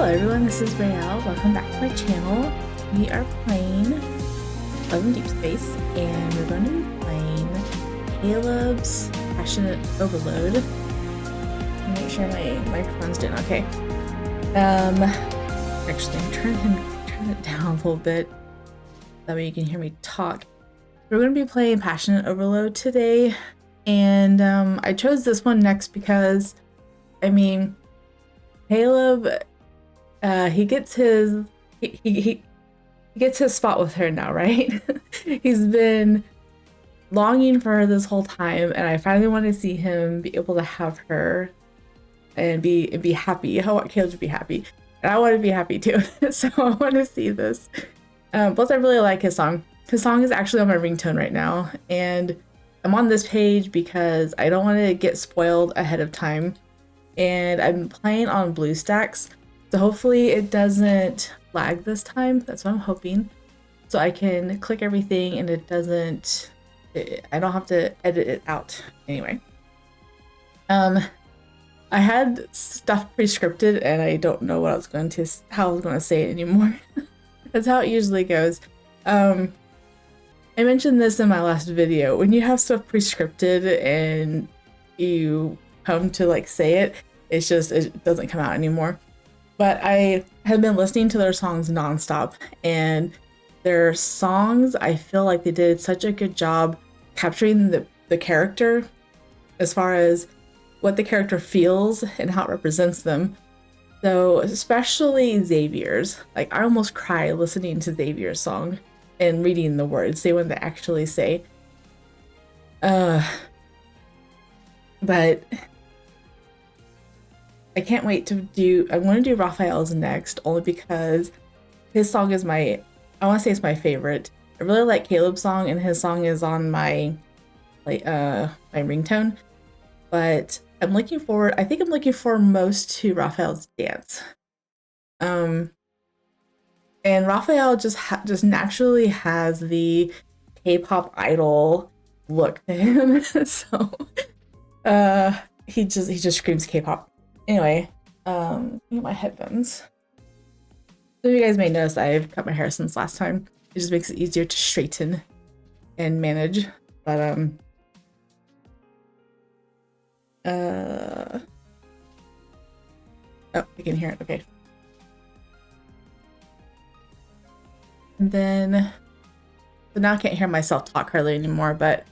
Hello everyone, this is Rael. Welcome back to my channel. We are playing Deepspace, and we're going to be playing Caleb's Passionate Overload. Make sure my microphone's doing okay. Actually, I'm turn it down a little bit. That way you can hear me talk. We're going to be playing Passionate Overload today, and I chose this one next because, I mean, Caleb, he gets his spot with her now, right? He's been longing for her this whole time, and I finally want to see him be able to have her and be happy. I want Caleb to be happy, and I want to be happy too. So I want to see this. Plus, I really like his song. His song is actually on my ringtone right now, and I'm on this page because I don't want to get spoiled ahead of time. And I'm playing on BlueStacks, so hopefully it doesn't lag this time. That's what I'm hoping. So I can click everything and it doesn't, I don't have to edit it out anyway. I had stuff pre-scripted and I don't know what how I was going to say it anymore. That's how it usually goes. I mentioned this in my last video. When you have stuff pre-scripted and you come to like say it, it doesn't come out anymore. But I have been listening to their songs nonstop, and their songs, I feel like they did such a good job capturing the character as far as what the character feels and how it represents them. So especially Xavier's, like I almost cry listening to Xavier's song and reading the words, say what they actually say. But I can't wait to I'm going to do Raphael's next, only because his song is I want to say it's my favorite. I really like Caleb's song, and his song is on my my ringtone. But I think I'm looking forward most to Raphael's dance. And Raphael just naturally has the K-pop idol look to him. So he just screams K-pop. Anyway, get my headphones. So you guys may notice I've cut my hair since last time. It just makes it easier to straighten and manage. But oh, I can hear it. Okay. And then, so now I can't hear myself talk hardly anymore, but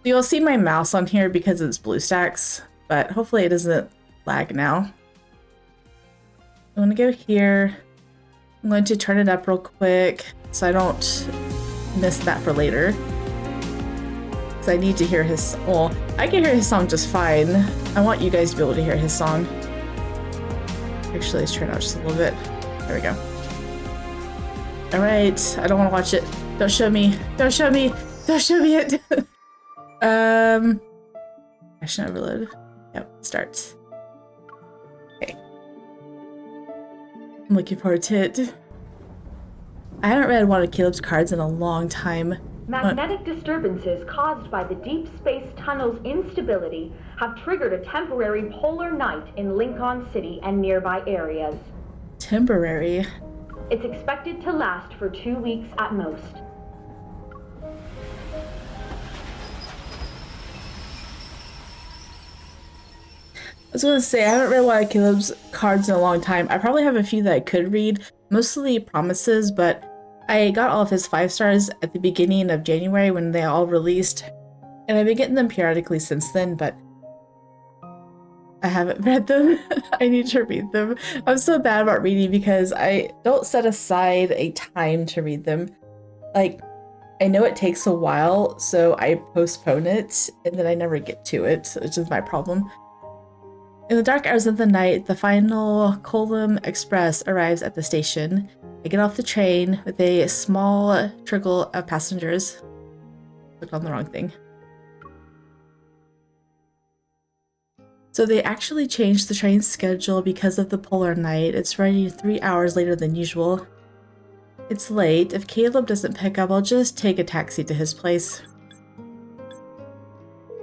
you'll see my mouse on here because it's BlueStacks, but hopefully it doesn't lag now. I'm going to go here. I'm going to turn it up real quick so I don't miss that for later. Because I need to hear well, I can hear his song just fine. I want you guys to be able to hear his song. Actually, let's turn it out just a little bit. There we go. Alright, I don't want to watch it. Don't show me. Don't show me. Don't show me it. Passionate Overload. Yep, starts. Okay. I'm looking forward to it. I haven't read one of Caleb's cards in a long time. Magnetic disturbances caused by the deep space tunnel's instability have triggered a temporary polar night in Lincoln City and nearby areas. Temporary? It's expected to last for 2 weeks at most. I was gonna say, I haven't read one of Caleb's cards in a long time. I probably have a few that I could read, mostly promises, but I got all of his 5 stars at the beginning of January when they all released, and I've been getting them periodically since then, but I haven't read them. I need to read them. I'm so bad about reading because I don't set aside a time to read them. Like, I know it takes a while, so I postpone it, and then I never get to it, which is my problem. In the dark hours of the night, the final Colum Express arrives at the station. I get off the train with a small trickle of passengers. Clicked on the wrong thing. So they actually changed the train schedule because of the polar night. It's running 3 hours later than usual. It's late. If Caleb doesn't pick up, I'll just take a taxi to his place.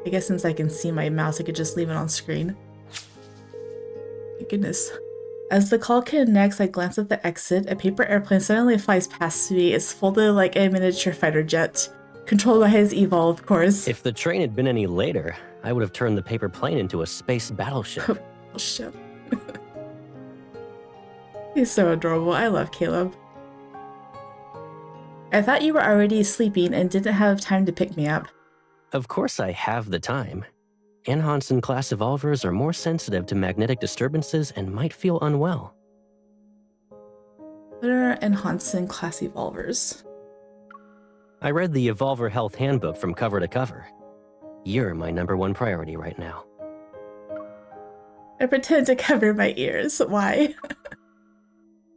I guess since I can see my mouse, I could just leave it on screen. My goodness. As the call connects, I glance at the exit. A paper airplane suddenly flies past me. It's folded like a miniature fighter jet. Controlled by his evil, of course. If the train had been any later, I would have turned the paper plane into a space battleship. Oh, shit. He's so adorable. I love Caleb. I thought you were already sleeping and didn't have time to pick me up. Of course I have the time. Anhansen-class evolvers are more sensitive to magnetic disturbances and might feel unwell. What are Anhansen-class evolvers? I read the Evolver Health Handbook from cover to cover. You're my #1 priority right now. I pretend to cover my ears. Why?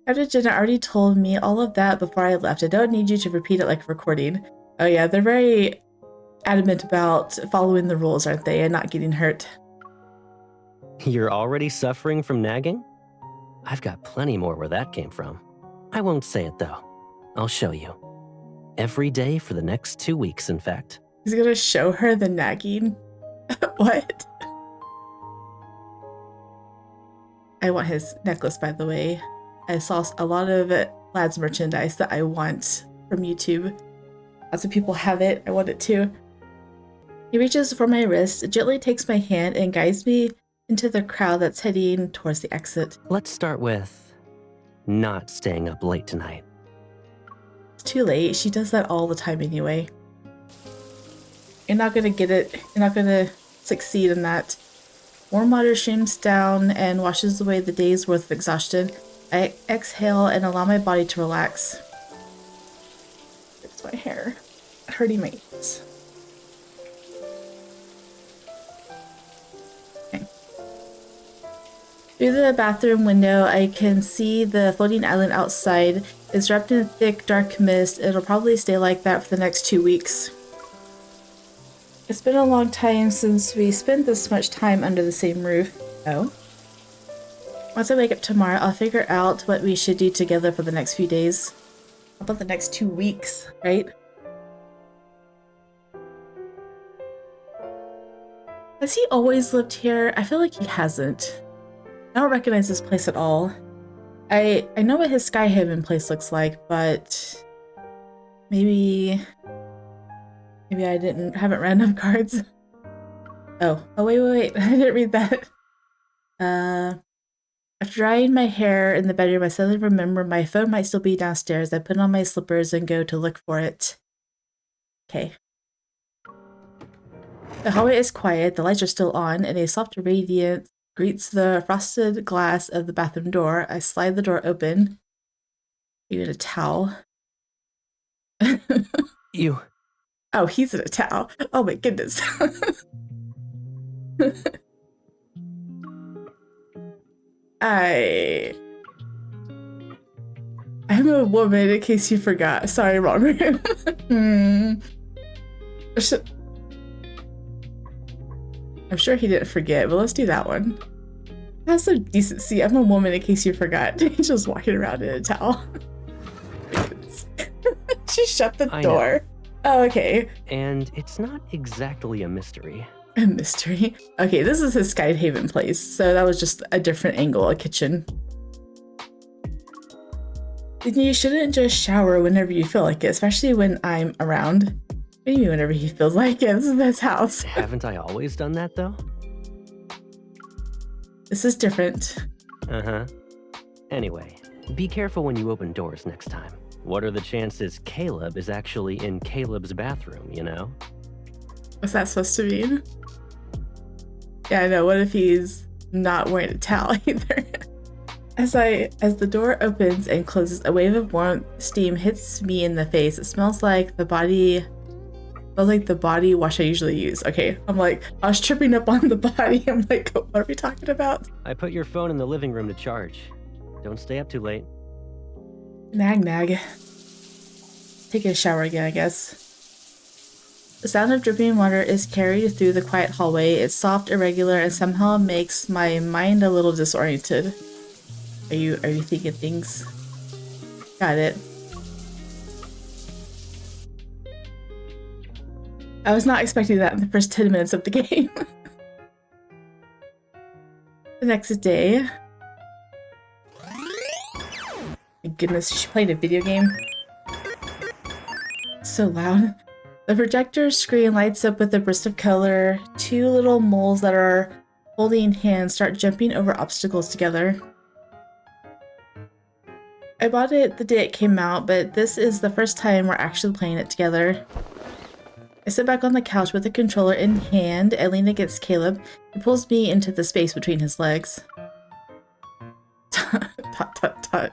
After Jenna already told me all of that before I left, I don't need you to repeat it like a recording. Oh yeah, they're very adamant about following the rules, aren't they, and not getting hurt. You're already suffering from nagging? I've got plenty more where that came from. I won't say it though. I'll show you. Every day for the next 2 weeks, in fact. He's gonna show her the nagging? What? I want his necklace, by the way. I saw a lot of lads merchandise that I want from YouTube. Lots of people have it. I want it too. He reaches for my wrist, gently takes my hand, and guides me into the crowd that's heading towards the exit. Let's start with not staying up late tonight. It's too late. She does that all the time anyway. You're not gonna get it. You're not gonna succeed in that. Warm water streams down and washes away the day's worth of exhaustion. I exhale and allow my body to relax. Fix my hair. Hurting my ears. Okay. Through the bathroom window, I can see the floating island outside. It's wrapped in thick, dark mist. It'll probably stay like that for the next 2 weeks. It's been a long time since we spent this much time under the same roof. Oh? Once I wake up tomorrow, I'll figure out what we should do together for the next few days. How about the next 2 weeks, right? Has he always lived here? I feel like he hasn't. I don't recognize this place at all. I know what his Skyhaven place looks like, but maybe I haven't read enough cards. Oh, wait, I didn't read that. After drying my hair in the bedroom, I suddenly remember my phone might still be downstairs. I put on my slippers and go to look for it. Okay. The hallway is quiet, the lights are still on, and a soft radiance greets the frosted glass of the bathroom door. I slide the door open. Even a towel. You. Oh, he's in a towel. Oh my goodness. I'm a woman, in case you forgot. Sorry, wrong room. I'm sure he didn't forget, but let's do that one. Have some decency. I'm a woman, in case you forgot. He's just walking around in a towel. She shut the door. Oh, okay. And it's not exactly a mystery. A mystery? Okay, this is his Skyhaven place, so that was just a different angle, a kitchen. You shouldn't just shower whenever you feel like it, especially when I'm around. Maybe whenever he feels like it. This is his house. Haven't I always done that, though? This is different. Uh-huh. Anyway, be careful when you open doors next time. What are the chances Caleb is actually in Caleb's bathroom, you know? What's that supposed to mean? Yeah, I know. What if he's not wearing a towel either? As the door opens and closes, a wave of warm steam hits me in the face. It smells like the body wash I usually use. Okay, I'm like, I was tripping up on the body. I'm like, what are we talking about? I put your phone in the living room to charge. Don't stay up too late. Nag. Take a shower again, I guess. The sound of dripping water is carried through the quiet hallway. It's soft, irregular, and somehow makes my mind a little disoriented. Are you thinking things? Got it. I was not expecting that in the first 10 minutes of the game. The next day, My goodness, she played a video game. So loud. The projector screen lights up with a burst of color. Two little moles that are holding hands start jumping over obstacles together. I bought it the day it came out, but this is the first time we're actually playing it together. I sit back on the couch with the controller in hand. I lean against Caleb. He pulls me into the space between his legs. Tut, tut, tut.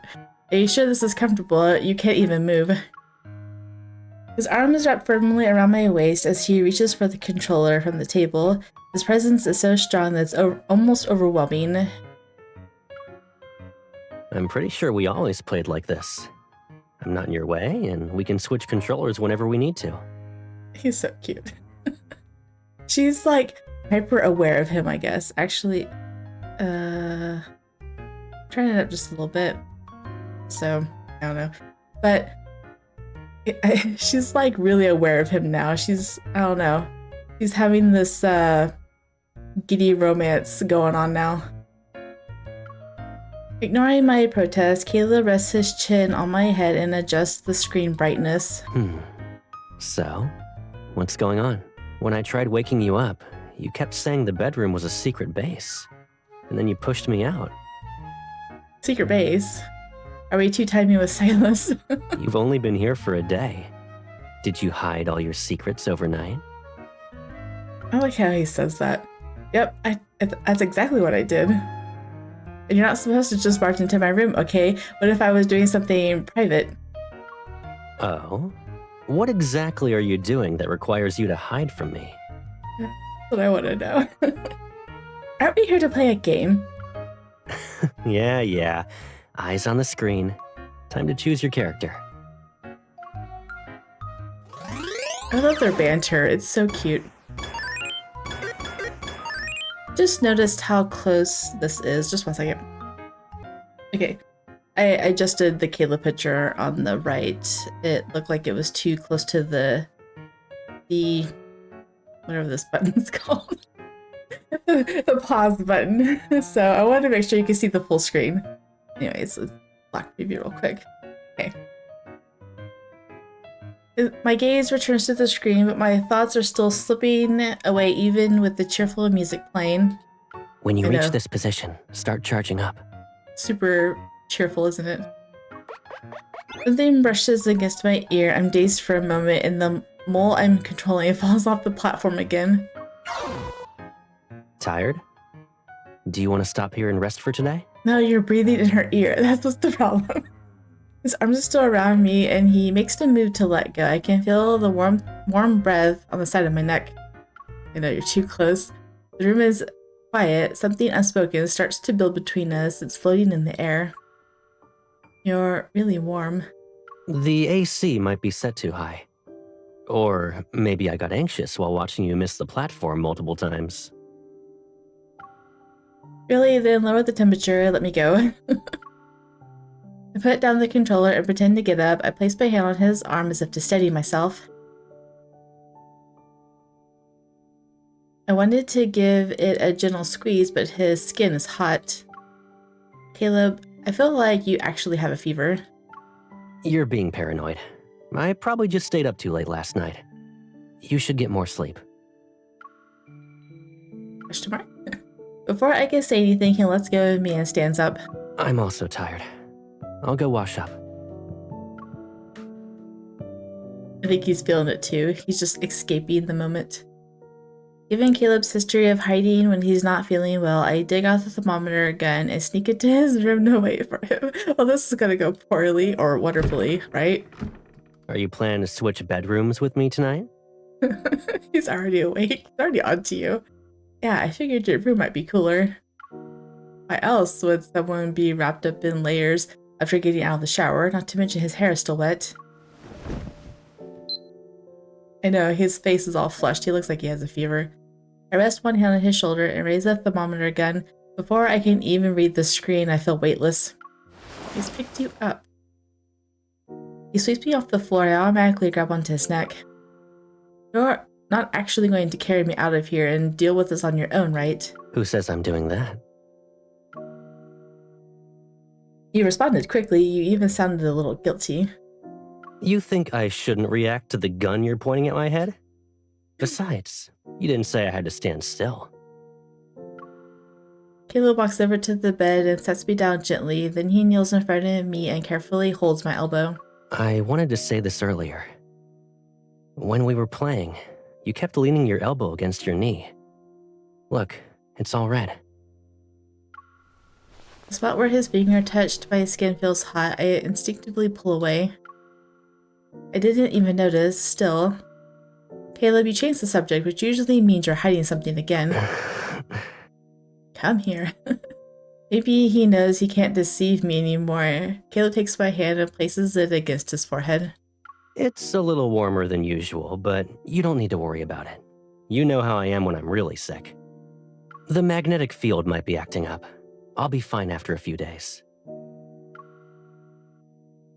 Are you sure this is comfortable? You can't even move. His arm is wrapped firmly around my waist as he reaches for the controller from the table. His presence is so strong that it's almost overwhelming. I'm pretty sure we always played like this. I'm not in your way, and we can switch controllers whenever we need to. He's so cute. She's like hyper aware of him, I guess. Actually, turn it up just a little bit. So, I don't know. But she's like really aware of him now. I don't know. She's having this giddy romance going on now. Ignoring my protest, Caleb rests his chin on my head and adjusts the screen brightness. So, what's going on? When I tried waking you up, you kept saying the bedroom was a secret base. And then you pushed me out. Secret base? Are we two-timing with Silas? You've only been here for a day. Did you hide all your secrets overnight? I like how he says that. Yep, that's exactly what I did. And you're not supposed to just barge into my room, okay? What if I was doing something private? Oh? What exactly are you doing that requires you to hide from me? That's what I want to know. Aren't we here to play a game? Yeah. Eyes on the screen. Time to choose your character. I love their banter. It's so cute. Just noticed how close this is. Just 1 second. Okay. I adjusted the Kayla picture on the right. It looked like it was too close to the whatever this button's called. The pause button. So I wanted to make sure you could see the full screen. Anyways, let's black preview real quick. Okay. My gaze returns to the screen, but my thoughts are still slipping away even with the cheerful music playing. When you reach this position, start charging up. Super cheerful, isn't it? Something brushes against my ear. I'm dazed for a moment, and the mole I'm controlling falls off the platform again. Tired? Do you want to stop here and rest for today? No, you're breathing in her ear. That's what's the problem. His arms are still around me, and he makes the move to let go. I can feel the warm breath on the side of my neck. I know, you're too close. The room is quiet. Something unspoken starts to build between us. It's floating in the air. You're really warm. The AC might be set too high. Or maybe I got anxious while watching you miss the platform multiple times. Really? Then lower the temperature. Let me go. I put down the controller and pretend to get up. I place my hand on his arm as if to steady myself. I wanted to give it a gentle squeeze, but his skin is hot. Caleb, I feel like you actually have a fever. You're being paranoid. I probably just stayed up too late last night. You should get more sleep. Question mark? Before I can say anything, he lets go of me and stands up. I'm also tired. I'll go wash up. I think he's feeling it too. He's just escaping the moment. Given Caleb's history of hiding when he's not feeling well, I dig out the thermometer gun and sneak into his room to wait for him. Well, this is gonna go poorly or wonderfully, right? Are you planning to switch bedrooms with me tonight? He's already awake. He's already on to you. Yeah, I figured your room might be cooler. Why else would someone be wrapped up in layers after getting out of the shower? Not to mention his hair is still wet. I know, his face is all flushed. He looks like he has a fever. I rest one hand on his shoulder and raise the thermometer gun. Before I can even read the screen, I feel weightless. He's picked you up. He sweeps me off the floor. I automatically grab onto his neck. You're not actually going to carry me out of here and deal with this on your own, right? Who says I'm doing that? You responded quickly. You even sounded a little guilty. You think I shouldn't react to the gun you're pointing at my head? Besides, you didn't say I had to stand still. Caleb walks over to the bed and sets me down gently. Then he kneels in front of me and carefully holds my elbow. I wanted to say this earlier. When we were playing, you kept leaning your elbow against your knee. Look, it's all red. The spot where his finger touched my skin feels hot. I instinctively pull away. I didn't even notice. Still. Caleb, you changed the subject, which usually means you're hiding something again. Come here. Maybe he knows he can't deceive me anymore. Caleb takes my hand and places it against his forehead. It's a little warmer than usual, but you don't need to worry about it. You know how I am when I'm really sick. The magnetic field might be acting up. I'll be fine after a few days.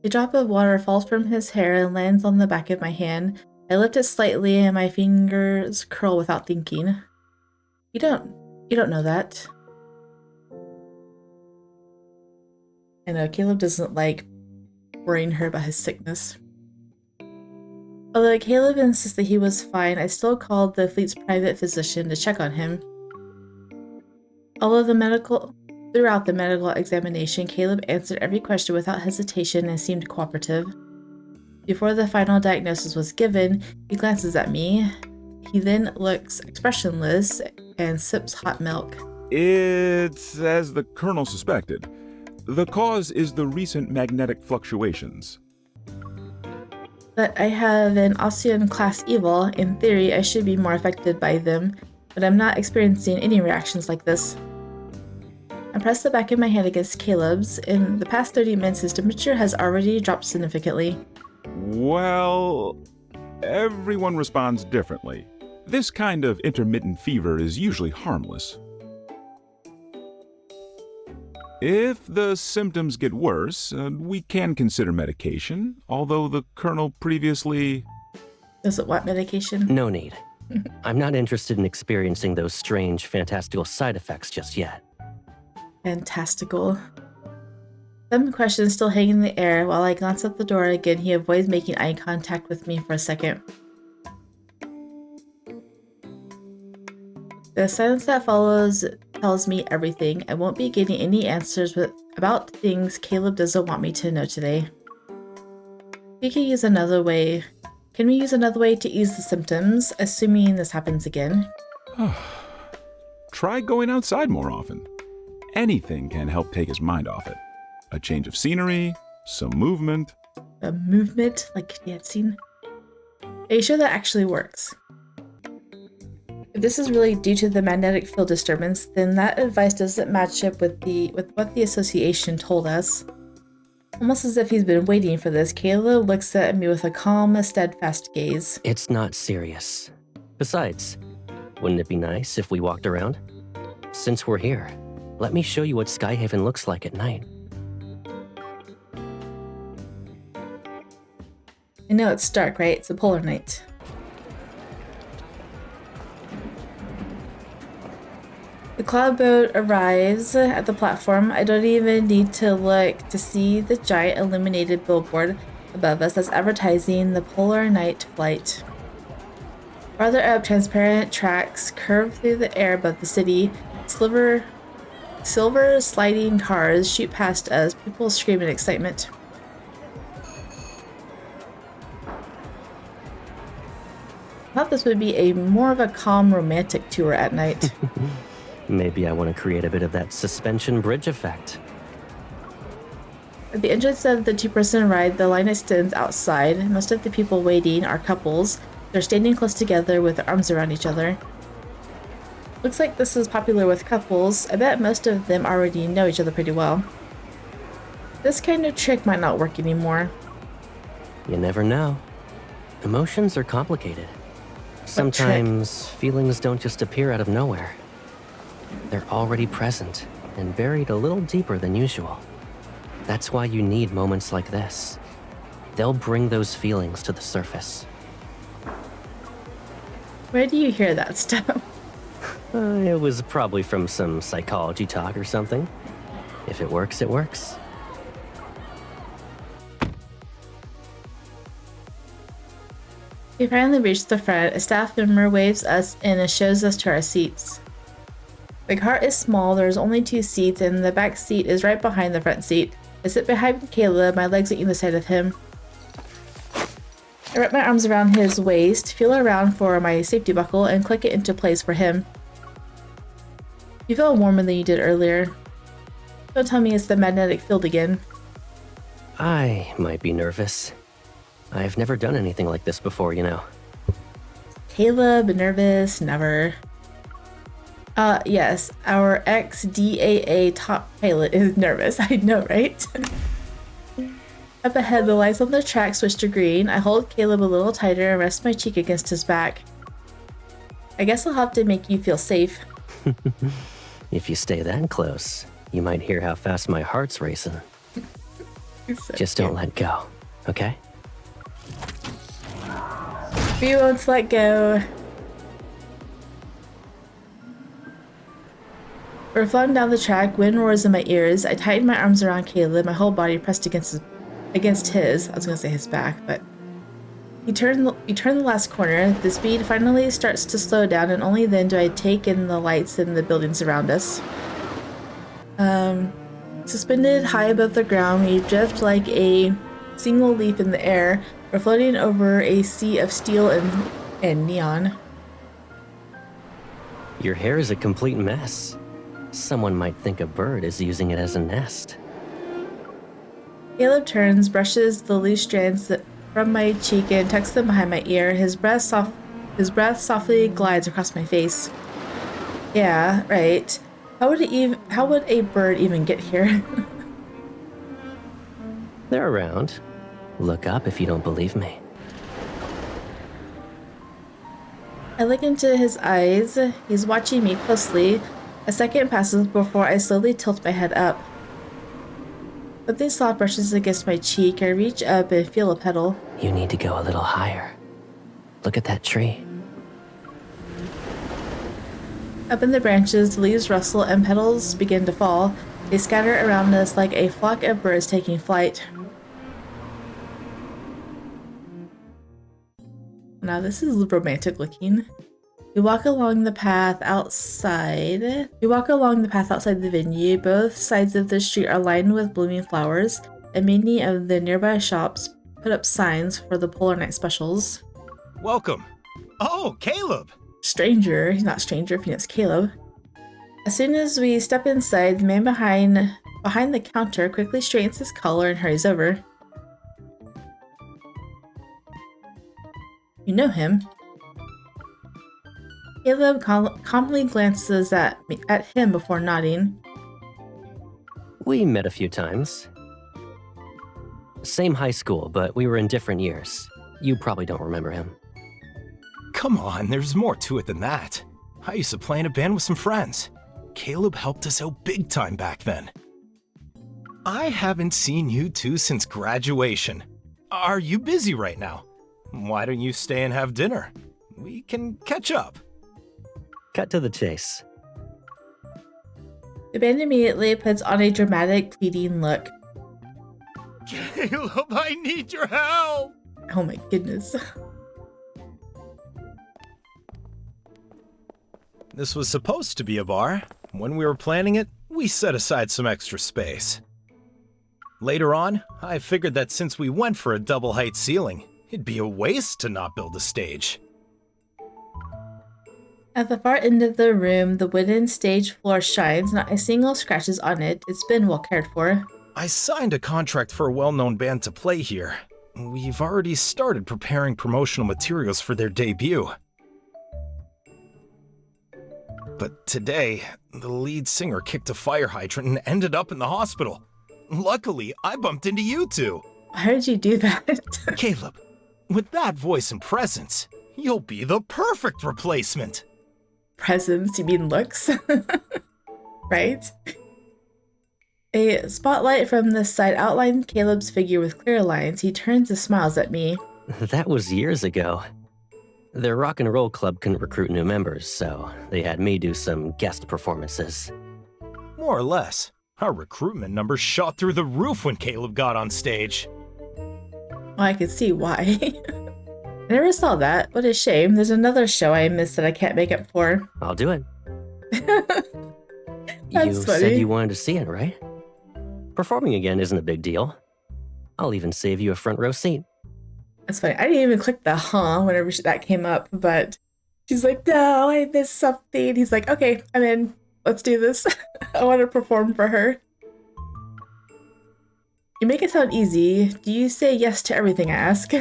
A drop of water falls from his hair and lands on the back of my hand. I lift it slightly and my fingers curl without thinking. You don't know that. I know, Caleb doesn't like worrying her about his sickness. Although Caleb insisted he was fine, I still called the fleet's private physician to check on him. Throughout the medical examination, Caleb answered every question without hesitation and seemed cooperative. Before the final diagnosis was given, he glances at me. He then looks expressionless and sips hot milk. It's as the Colonel suspected. The cause is the recent magnetic fluctuations. But I have an Osean class evil. In theory, I should be more affected by them, but I'm not experiencing any reactions like this. I press the back of my hand against Caleb's. In the past 30 minutes, his temperature has already dropped significantly. Well, everyone responds differently. This kind of intermittent fever is usually harmless. If the symptoms get worse, we can consider medication, although the Colonel previously... Doesn't want medication? No need. I'm not interested in experiencing those strange, fantastical side effects just yet. Fantastical. Some questions still hang in the air. While I glance at the door again, he avoids making eye contact with me for a second. The silence that follows tells me everything. I won't be getting any answers about things Caleb doesn't want me to know today. We can use another way. Can we use another way to ease the symptoms, assuming this happens again? Try going outside more often. Anything can help take his mind off it. A change of scenery, some movement. A movement, like dancing? Are you sure that actually works? If this is really due to the magnetic field disturbance, then that advice doesn't match up with what the association told us. Almost as if he's been waiting for this, Caleb looks at me with a calm, steadfast gaze. It's not serious. Besides, wouldn't it be nice if we walked around? Since we're here, let me show you what Skyhaven looks like at night. I know it's dark, right? It's a polar night. The cloud boat arrives at the platform. I don't even need to look to see the giant illuminated billboard above us that's advertising the polar night flight. Farther up, transparent tracks curve through the air above the city. Silver sliding cars shoot past us. People scream in excitement. I thought this would be more of a calm, romantic tour at night. Maybe I want to create a bit of that suspension bridge effect. At the entrance of the two-person ride, the line extends outside. Most of the people waiting are couples. They're standing close together with their arms around each other. Looks like this is popular with couples. I bet most of them already know each other pretty well. This kind of trick might not work anymore. You never know. Emotions are complicated. Sometimes feelings don't just appear out of nowhere. They're already present and buried a little deeper than usual. That's why you need moments like this. They'll bring those feelings to the surface. Where do you hear that stuff? It was probably from some psychology talk or something. If it works, it works. We finally reach the front. A staff member waves us in and shows us to our seats. The cart is small, there's only 2 seats, and the back seat is right behind the front seat. I sit behind Caleb, my legs on either side of him. I wrap my arms around his waist, feel around for my safety buckle, and click it into place for him. You feel warmer than you did earlier. Don't tell me it's the magnetic field again. I might be nervous. I've never done anything like this before, you know. Caleb, nervous, never. Yes, our ex-DAA top pilot is nervous. I know, right? Up ahead, the lights on the track switch to green. I hold Caleb a little tighter and rest my cheek against his back. I guess I'll have to make you feel safe. If you stay that close, you might hear how fast my heart's racing. So Just don't let go, okay? We won't let go. We're floating down the track, wind roars in my ears. I tighten my arms around Caleb, my whole body pressed against his. I was gonna say his back, but we turn the last corner. The speed finally starts to slow down, and only then do I take in the lights and the buildings around us. Suspended high above the ground, we drift like a single leaf in the air. We're floating over a sea of steel and neon. Your hair is a complete mess. Someone might think a bird is using it as a nest. Caleb turns, brushes the loose strands from my cheek and tucks them behind my ear. His breath softly glides across my face. Yeah, right. How would a bird even get here? They're around. Look up if you don't believe me. I look into his eyes. He's watching me closely. A second passes before I slowly tilt my head up. Something soft brushes against my cheek. I reach up and feel a petal. You need to go a little higher. Look at that tree. Up in the branches, the leaves rustle and petals begin to fall. They scatter around us like a flock of birds taking flight. Now this is romantic looking. We walk along the path outside. The venue. Both sides of the street are lined with blooming flowers, and many of the nearby shops put up signs for the Polar Night specials. Welcome. Oh, Caleb! Stranger. He's not stranger if he knows Caleb. As soon as we step inside, the man behind the counter quickly straightens his collar and hurries over. You know him. Caleb calmly glances at him before nodding. We met a few times. Same high school, but we were in different years. You probably don't remember him. Come on, there's more to it than that. I used to play in a band with some friends. Caleb helped us out big time back then. I haven't seen you two since graduation. Are you busy right now? Why don't you stay and have dinner? We can catch up. Cut to the chase. The band immediately puts on a dramatic, pleading look. Caleb, I need your help! Oh my goodness. This was supposed to be a bar. When we were planning it, we set aside some extra space. Later on, I figured that since we went for a double height ceiling, it'd be a waste to not build a stage. At the far end of the room, the wooden stage floor shines. Not a single scratch is on it. It's been well cared for. I signed a contract for a well-known band to play here. We've already started preparing promotional materials for their debut. But today, the lead singer kicked a fire hydrant and ended up in the hospital. Luckily, I bumped into you two. Why would you do that? Caleb, with that voice and presence, you'll be the perfect replacement. Presence, you mean looks? Right? A spotlight from the side outlines Caleb's figure with clear lines. He turns and smiles at me. That was years ago. Their rock and roll club couldn't recruit new members, so they had me do some guest performances. More or less. Our recruitment numbers shot through the roof when Caleb got on stage. Well, I could see why. I never saw that. What a shame. There's another show I missed that I can't make up for. I'll do it. That's You funny. said you wanted to see it, right? Performing again isn't a big deal. I'll even save you a front row seat. That's funny. I didn't even click the whenever that came up, but she's like, no, I missed something. He's like, okay, I'm in. Let's do this. I want to perform for her. You make it sound easy. Do you say yes to everything I ask?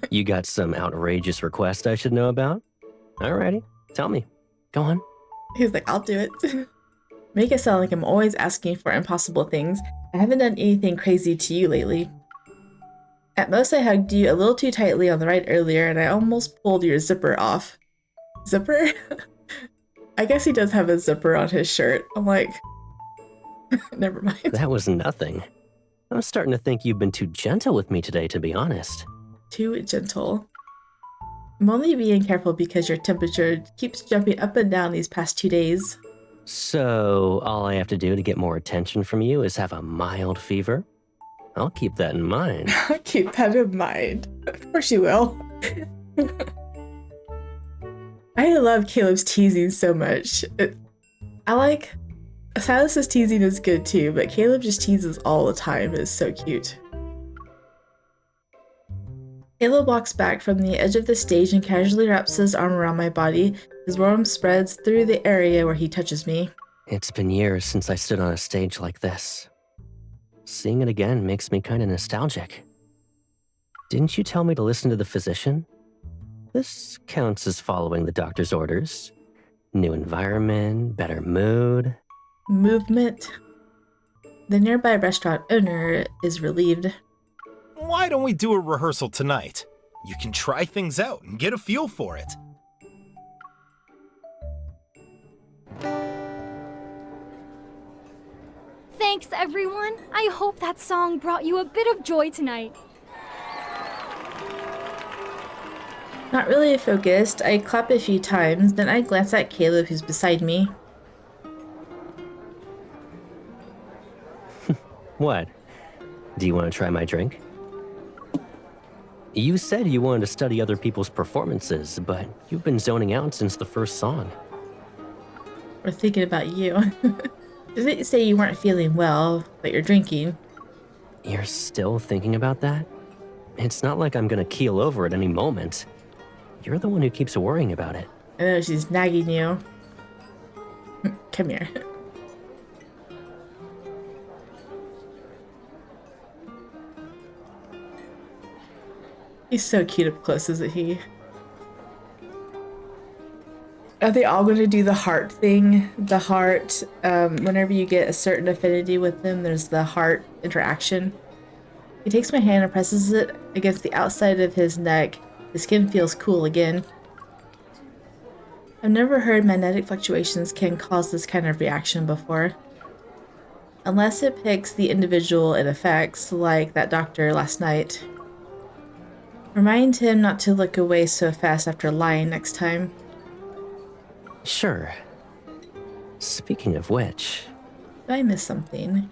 You got some outrageous request I should know about? Alrighty, tell me. Go on. He's like, I'll do it. Make it sound like I'm always asking for impossible things. I haven't done anything crazy to you lately. At most, I hugged you a little too tightly on the ride earlier, and I almost pulled your zipper off. Zipper? I guess he does have a zipper on his shirt. I'm like, never mind. That was nothing. I'm starting to think you've been too gentle with me today, to be honest. Too gentle. I'm only being careful because your temperature keeps jumping up and down these past 2 days. So, all I have to do to get more attention from you is have a mild fever? I'll keep that in mind. I'll keep that in mind. Of course you will. I love Caleb's teasing so much. I like... Silas's teasing is good too, but Caleb just teases all the time. It's so cute. Caleb walks back from the edge of the stage and casually wraps his arm around my body. His warmth spreads through the area where he touches me. It's been years since I stood on a stage like this. Seeing it again makes me kind of nostalgic. Didn't you tell me to listen to the physician? This counts as following the doctor's orders. New environment, better mood. Movement. The nearby restaurant owner is relieved. Why don't we do a rehearsal tonight? You can try things out and get a feel for it. Thanks, everyone. I hope that song brought you a bit of joy tonight. Not really focused, I clap a few times, then I glance at Caleb who's beside me. What? Do you want to try my drink? You said you wanted to study other people's performances, but you've been zoning out since the first song. We're thinking about you. Didn't you say you weren't feeling well, but you're drinking? You're still thinking about that? It's not like I'm gonna keel over at any moment. You're the one who keeps worrying about it. I know she's nagging you. Come here. He's so cute up close, isn't he? Are they all going to do the heart thing? The heart, whenever you get a certain affinity with them, there's the heart interaction. He takes my hand and presses it against the outside of his neck. His skin feels cool again. I've never heard magnetic fluctuations can cause this kind of reaction before. Unless it picks the individual it affects, like that doctor last night. Remind him not to look away so fast after lying next time. Sure. Speaking of which... Did I miss something?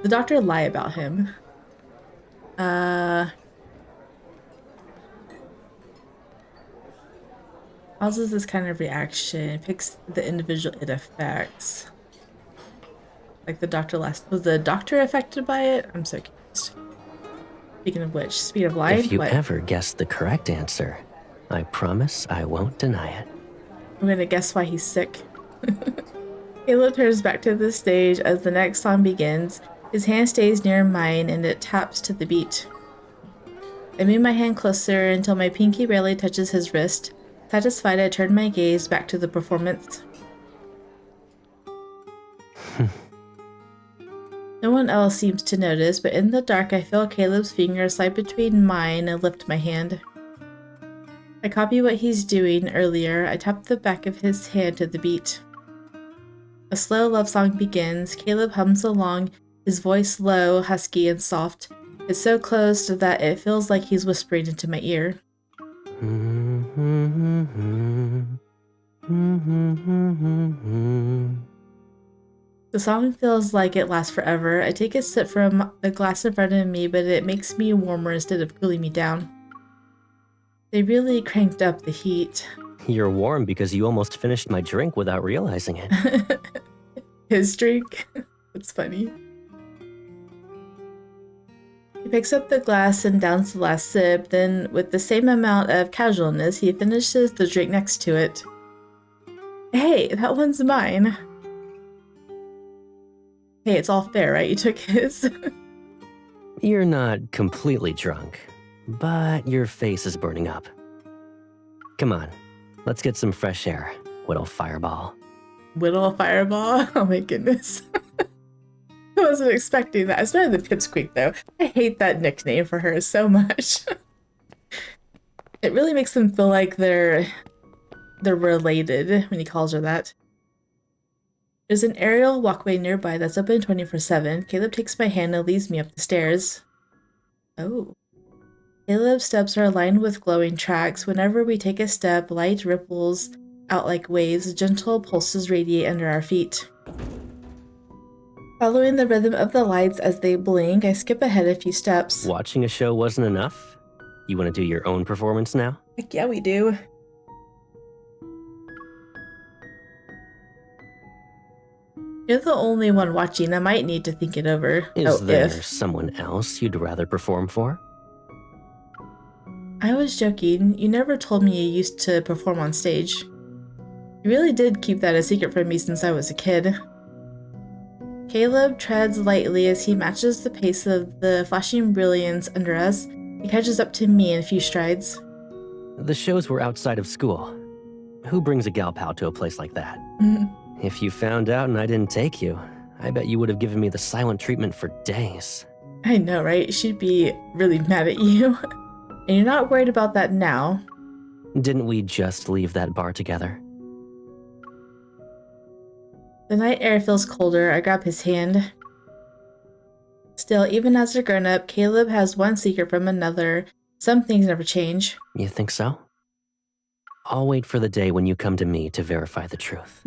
The doctor lie about him. Causes this kind of reaction. Picks the individual it affects. Like the doctor last... Was the doctor affected by it? I'm so confused. Speaking of which, speed of light? If you what? ever guess the correct answer, I promise I won't deny it. I'm gonna guess why he's sick. Caleb turns back to the stage as the next song begins. His hand stays near mine and it taps to the beat. I move my hand closer until my pinky barely touches his wrist. Satisfied, I turn my gaze back to the performance. No one else seems to notice, but in the dark I feel Caleb's fingers slide between mine and lift my hand. I copy what he's doing earlier. I tap the back of his hand to the beat. A slow love song begins. Caleb hums along, his voice low, husky, and soft. It's so close that it feels like he's whispering into my ear. The song feels like it lasts forever. I take a sip from the glass in front of me, but it makes me warmer instead of cooling me down. They really cranked up the heat. You're warm because you almost finished my drink without realizing it. His drink? That's funny. He picks up the glass and downs the last sip, then with the same amount of casualness, he finishes the drink next to it. Hey, that one's mine. Hey, it's all fair, right? You took his. You're not completely drunk, but your face is burning up. Come on, let's get some fresh air, Whittle Fireball. Whittle Fireball? Oh my goodness. I wasn't expecting that. It's better than Pipsqueak, though. I hate that nickname for her so much. It really makes them feel like they're related when he calls her that. There's an aerial walkway nearby that's open 24/7. Caleb takes my hand and leads me up the stairs. Oh. Caleb's steps are lined with glowing tracks. Whenever we take a step, light ripples out like waves. Gentle pulses radiate under our feet. Following the rhythm of the lights as they blink, I skip ahead a few steps. Watching a show wasn't enough? You want to do your own performance now? Heck yeah, we do. You're the only one watching. I might need to think it over. Is there someone else you'd rather perform for? I was joking. You never told me you used to perform on stage. You really did keep that a secret from me since I was a kid. Caleb treads lightly as he matches the pace of the flashing brilliance under us. He catches up to me in a few strides. The shows were outside of school. Who brings a gal pal to a place like that? If you found out and I didn't take you, I bet you would have given me the silent treatment for days. I know, right? She'd be really mad at you. And you're not worried about that now. Didn't we just leave that bar together? The night air feels colder. I grab his hand. Still, even as a grown-up, Caleb has one secret from another. Some things never change. You think so? I'll wait for the day when you come to me to verify the truth.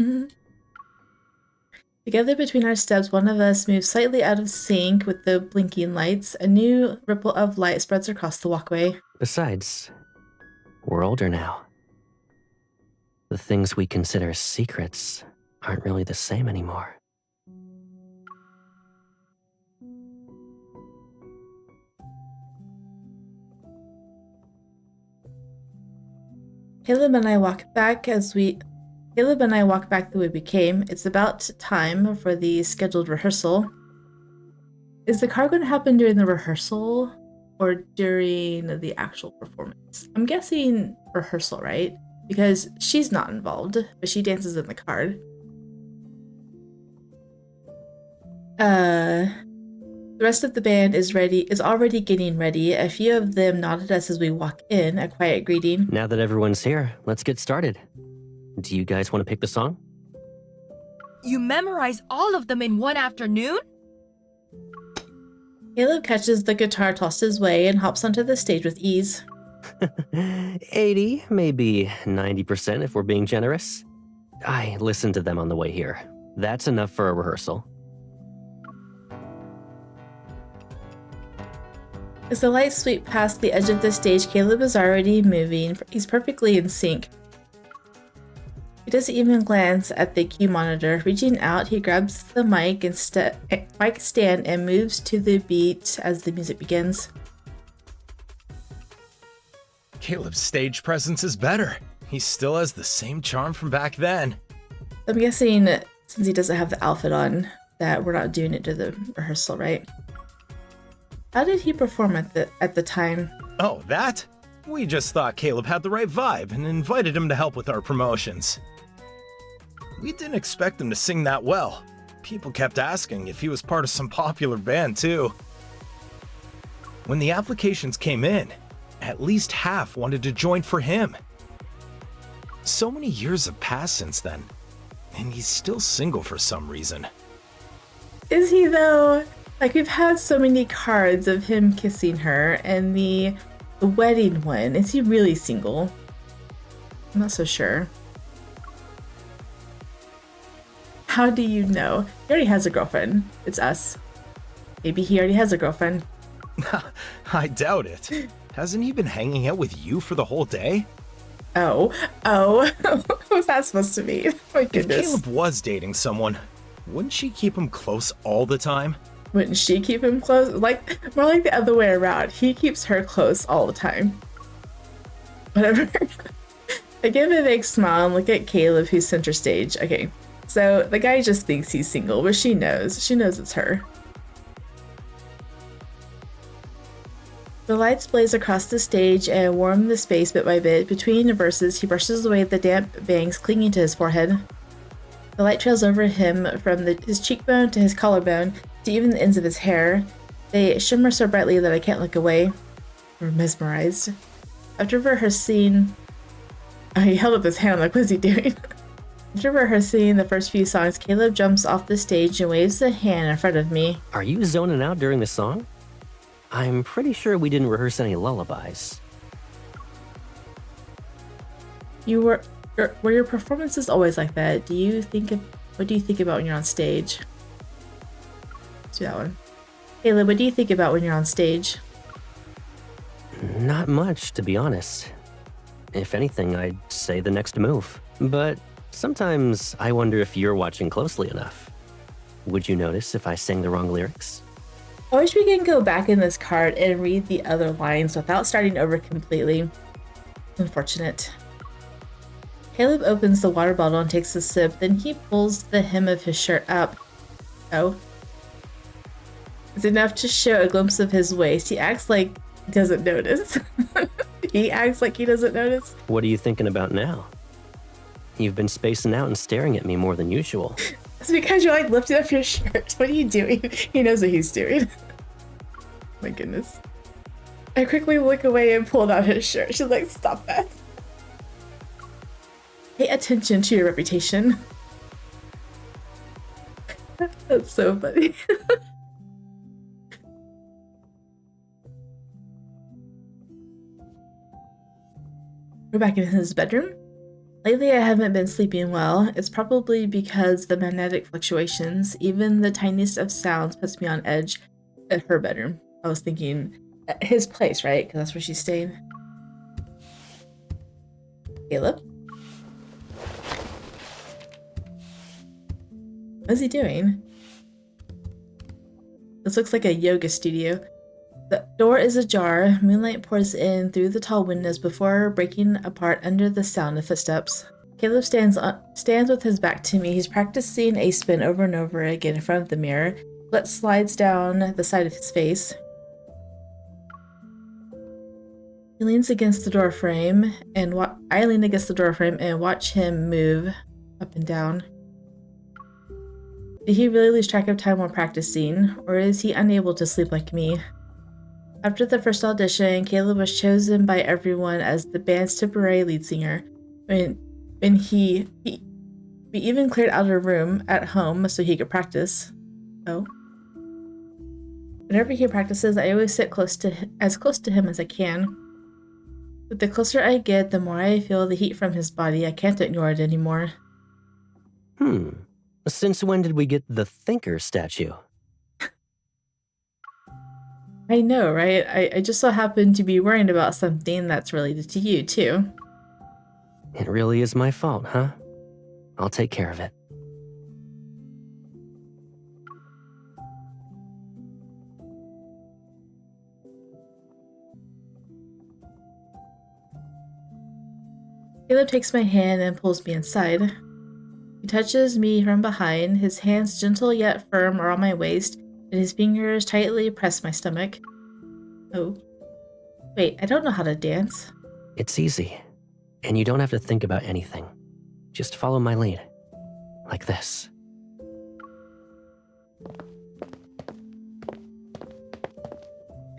Together between our steps, one of us moves slightly out of sync with the blinking lights. A new ripple of light spreads across the walkway. Besides, we're older now. The things we consider secrets aren't really the same anymore. Caleb and I walk back the way we came. It's about time for the scheduled rehearsal. Is the car going to happen during the rehearsal or during the actual performance? I'm guessing rehearsal, right? Because she's not involved, but she dances in the car. The rest of the band is already getting ready. A few of them nod at us as we walk in, a quiet greeting. Now that everyone's here, let's get started. Do you guys want to pick the song? You memorize all of them in one afternoon? Caleb catches the guitar tossed his way and hops onto the stage with ease. 80, maybe 90% if we're being generous. I listened to them on the way here. That's enough for a rehearsal. As the lights sweep past the edge of the stage, Caleb is already moving. He's perfectly in sync. He doesn't even glance at the cue monitor. Reaching out, he grabs the mic stand and moves to the beat as the music begins. Caleb's stage presence is better. He still has the same charm from back then. I'm guessing, since he doesn't have the outfit on, that we're not doing it to the rehearsal, right? How did he perform at the time? Oh, that? We just thought Caleb had the right vibe and invited him to help with our promotions. We didn't expect him to sing that well. People kept asking if he was part of some popular band too. When the applications came in, at least half wanted to join for him. So many years have passed since then, and he's still single for some reason. Is he though? Like, we've had so many cards of him kissing her, and the wedding one. Is he really single? I'm not so sure. How do you know? He already has a girlfriend. It's us. Maybe he already has a girlfriend. I doubt it. Hasn't he been hanging out with you for the whole day? Oh, what was that supposed to mean? My If goodness. Caleb was dating someone, wouldn't she keep him close all the time? Wouldn't she keep him close? Like, more like the other way around. He keeps her close all the time. Whatever. I give a big smile and look at Caleb, who's center stage. Okay, so the guy just thinks he's single, but she knows. She knows it's her. The lights blaze across the stage and warm the space bit by bit. Between verses, he brushes away the damp bangs clinging to his forehead. The light trails over him from his cheekbone to his collarbone to even the ends of his hair. They shimmer so brightly that I can't look away. I'm mesmerized. After rehearsing... Oh, he held up his hand. I'm like, what's he doing? After rehearsing the first few songs, Caleb jumps off the stage and waves a hand in front of me. Are you zoning out during the song? I'm pretty sure we didn't rehearse any lullabies. Were your performances always like that? What do you think about when you're on stage? Let's do that one. Caleb, what do you think about when you're on stage? Not much, to be honest. If anything, I'd say the next move. But sometimes I wonder if you're watching closely enough. Would you notice if I sang the wrong lyrics? I wish we can go back in this card and read the other lines without starting over completely. Unfortunate. Caleb opens the water bottle and takes a sip, then he pulls the hem of his shirt up. Oh. It's enough to show a glimpse of his waist. He acts like he doesn't notice. He acts like he doesn't notice. What are you thinking about now? You've been spacing out and staring at me more than usual. It's because you're like lifting up your shirt. What are you doing? He knows what he's doing. My goodness. I quickly look away and pulled out his shirt. She's like, stop that. Pay attention to your reputation. That's so funny. We're back in his bedroom. Lately, I haven't been sleeping well. It's probably because the magnetic fluctuations, even the tiniest of sounds, puts me on edge. At her bedroom. I was thinking at his place, right? Because that's where she's staying. Caleb? What's he doing? This looks like a yoga studio. The door is ajar. Moonlight pours in through the tall windows before breaking apart under the sound of footsteps. Caleb stands with his back to me. He's practicing a spin over and over again in front of the mirror. Sweat slides down the side of his face. He leans against the door frame, and I lean against the door frame and watch him move up and down. Did he really lose track of time while practicing, or is he unable to sleep like me? After the first audition, Caleb was chosen by everyone as the band's temporary lead singer. We even cleared out a room at home so he could practice. Oh. Whenever he practices, I always sit as close to him as I can. But the closer I get, the more I feel the heat from his body. I can't ignore it anymore. Since when did we get the Thinker statue? I know, right? I just so happen to be worrying about something that's related to you, too. It really is my fault, huh? I'll take care of it. Caleb takes my hand and pulls me inside. He touches me from behind. His hands, gentle yet firm, are on my waist, and his fingers tightly press my stomach. Oh. Wait, I don't know how to dance. It's easy, and you don't have to think about anything. Just follow my lead. Like this.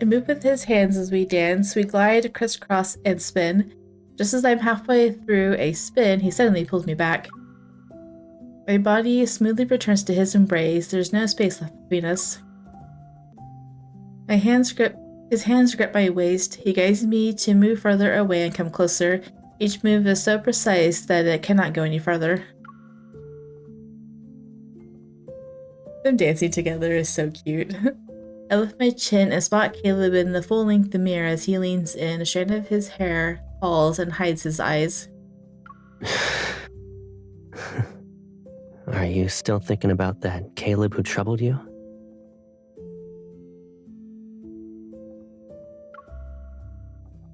I move with his hands as we dance. We glide, crisscross, and spin. Just as I'm halfway through a spin, he suddenly pulls me back. My body smoothly returns to his embrace. There's no space left between us. His hands grip my waist. He guides me to move further away and come closer. Each move is so precise that it cannot go any further. Them dancing together is so cute. I lift my chin and spot Caleb in the full-length mirror as he leans in. A strand of his hair falls and hides his eyes. Are you still thinking about that Caleb who troubled you?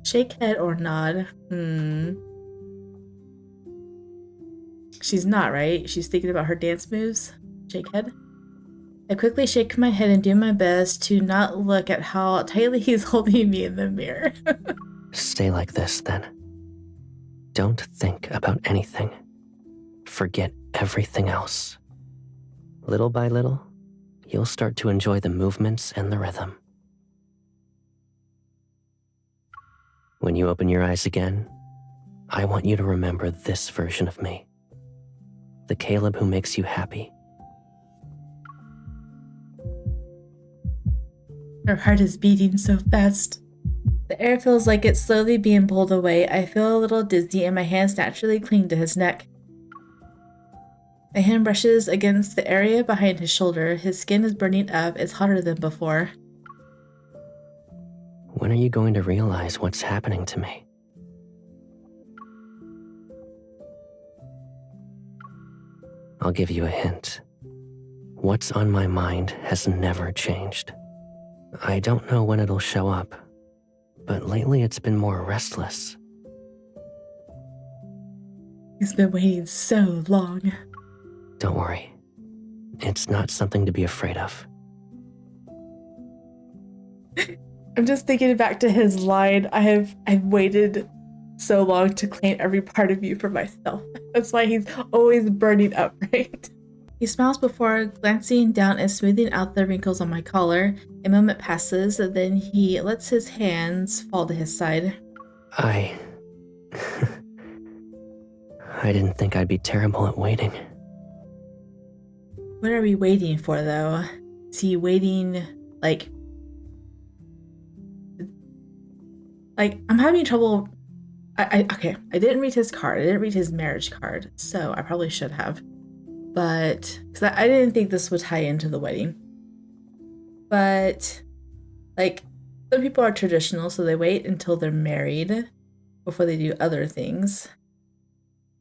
Shake head or nod. She's not, right? She's thinking about her dance moves. Shake head. I quickly shake my head and do my best to not look at how tightly he's holding me in the mirror. Stay like this, then. Don't think about anything. Forget everything else. Little by little, you'll start to enjoy the movements and the rhythm. When you open your eyes again, I want you to remember this version of me. The Caleb who makes you happy. Her heart is beating so fast. The air feels like it's slowly being pulled away. I feel a little dizzy and my hands naturally cling to his neck. My hand brushes against the area behind his shoulder. His skin is burning up. It's hotter than before. When are you going to realize what's happening to me? I'll give you a hint. What's on my mind has never changed. I don't know when it'll show up, but lately it's been more restless. He's been waiting so long. Don't worry. It's not something to be afraid of. I'm just thinking back to his line, I've waited so long to claim every part of you for myself. That's why he's always burning up, right? He smiles before glancing down and smoothing out the wrinkles on my collar. A moment passes, then he lets his hands fall to his side. I didn't think I'd be terrible at waiting. What are we waiting for, though? Is he waiting, like, I'm having trouble. Okay, I didn't read his card. I didn't read his marriage card, so I probably should have. But, because I didn't think this would tie into the wedding. But, like, some people are traditional, so they wait until they're married before they do other things.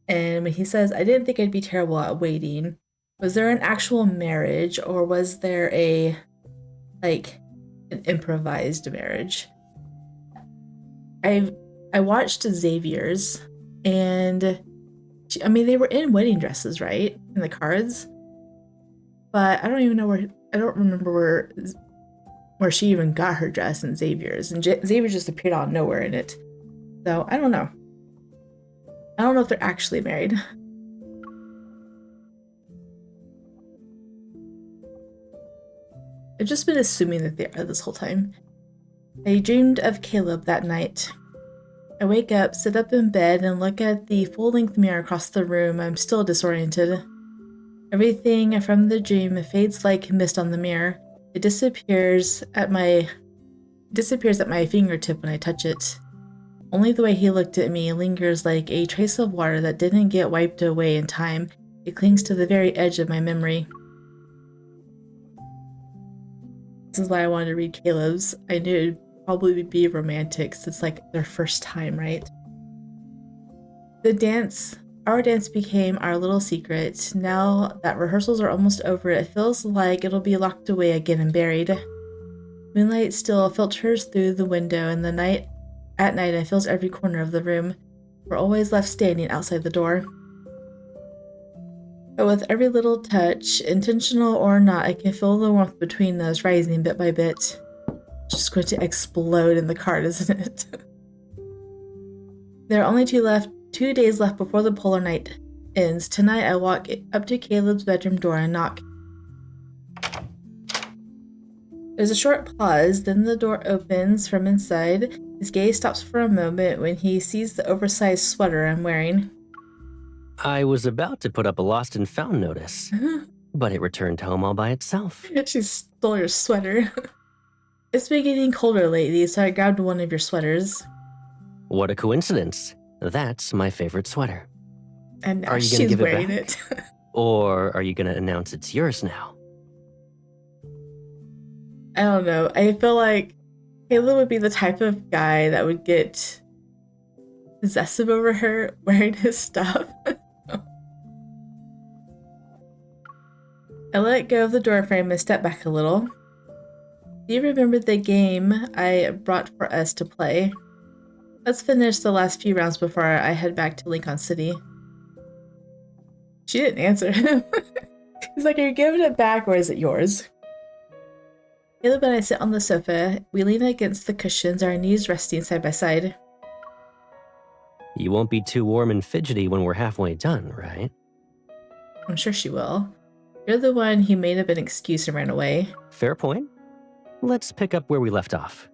And when he says, I didn't think I'd be terrible at waiting, was there an actual marriage, or was there an improvised marriage? I watched Xavier's, and they were in wedding dresses, right? In the cards. But I don't remember where she even got her dress in Xavier's, and Xavier just appeared out of nowhere in it. So I don't know. I don't know if they're actually married. I've just been assuming that they are this whole time. I dreamed of Caleb that night. I wake up, sit up in bed, and look at the full-length mirror across the room. I'm still disoriented. Everything from the dream fades like mist on the mirror. It disappears at my fingertip when I touch it. Only the way he looked at me lingers like a trace of water that didn't get wiped away in time. It clings to the very edge of my memory. This is why I wanted to read Caleb's. I knew it'd probably be romantic since it's like their first time, right? Our dance became our little secret. Now that rehearsals are almost over, it feels like it'll be locked away again and buried. Moonlight still filters through the window, and at night it fills every corner of the room. We're always left standing outside the door. But with every little touch, intentional or not, I can feel the warmth between us rising bit by bit. It's just going to explode in the card, isn't it? There are only 2 days left before the polar night ends. Tonight I walk up to Caleb's bedroom door and knock. There's a short pause, then the door opens from inside. His gaze stops for a moment when he sees the oversized sweater I'm wearing. I was about to put up a lost and found notice, but it returned home all by itself. She stole your sweater. It's been getting colder lately, so I grabbed one of your sweaters. What a coincidence. That's my favorite sweater. And now are you she's give wearing it back? it. Or are you going to announce it's yours now? I don't know. I feel like Caleb would be the type of guy that would get possessive over her wearing his stuff. I let go of the doorframe and stepped back a little. Do you remember the game I brought for us to play? Let's finish the last few rounds before I head back to Lincoln City. She didn't answer him. He's like, are you giving it back or is it yours? Caleb and I sit on the sofa. We lean against the cushions, our knees resting side by side. You won't be too warm and fidgety when we're halfway done, right? I'm sure she will. You're the one who made up an excuse and ran away. Fair point. Let's pick up where we left off.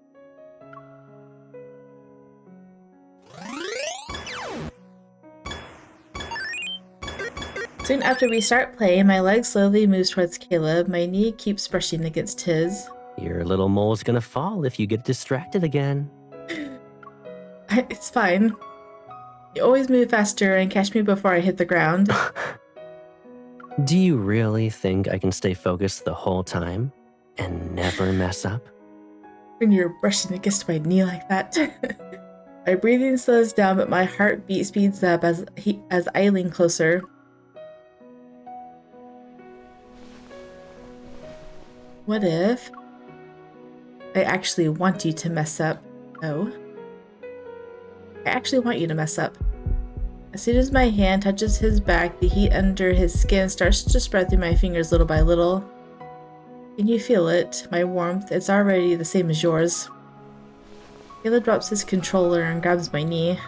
Soon after we start playing, my leg slowly moves towards Caleb. My knee keeps brushing against his. Your little mole's gonna fall if you get distracted again. It's fine. You always move faster and catch me before I hit the ground. Do you really think I can stay focused the whole time and never mess up? When you're brushing against my knee like that. My breathing slows down, but my heartbeat speeds up as I lean closer. What if I actually want you to mess up? Oh. I actually want you to mess up. As soon as my hand touches his back, the heat under his skin starts to spread through my fingers little by little. Can you feel it? My warmth, it's already the same as yours. Caleb drops his controller and grabs my knee.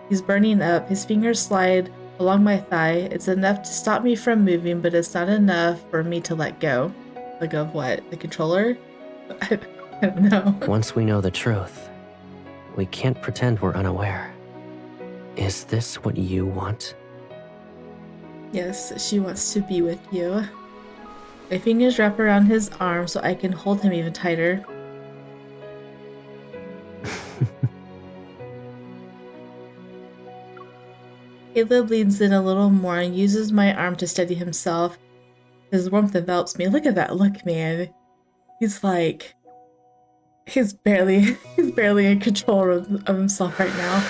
He's burning up. His fingers slide along my thigh. It's enough to stop me from moving, but it's not enough for me to let go. Let go of what? The controller? I don't know. Once we know the truth, we can't pretend we're unaware. Is this what you want? Yes, she wants to be with you. My fingers wrap around his arm so I can hold him even tighter. Caleb leans in a little more and uses my arm to steady himself. His warmth envelops me. Look at that look, man. He's like... He's barely in control of himself right now.